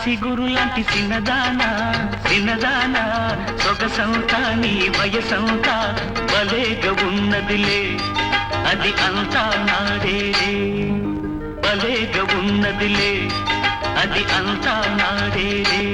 సిగురు లాంటి చిన్నదానా చిన్నదానా సొగసంతా నీ వయసంతా భలేగా ఉన్నదిలే అది అంతా నాదేలే భలేగా ఉన్నదిలే అది అంతా నాదేలే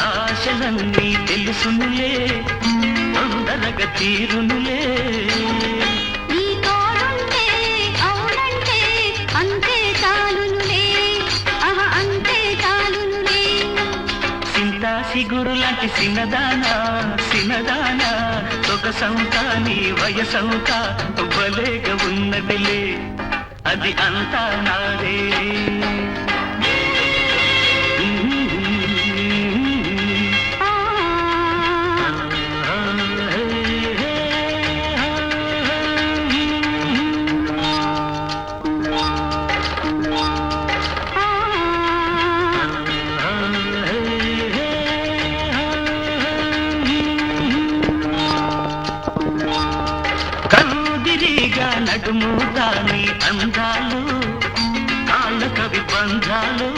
ఆశలన్నీ తెలుసునులే తొందరగా తీరునులే నీ తోడుంటే అవునంటే అంతే చాలునులే అంతే చాలునులే సింతా సిగురు లాంటి చిన్నదానా చిన్నదానా సొగసంతా నీ వయసంతా భలేగా ఉన్నదిలే అది అంతా నాదే కనుదిరిగా నడుము దాని అందాలు కాళ్ళ కవి బంధాలు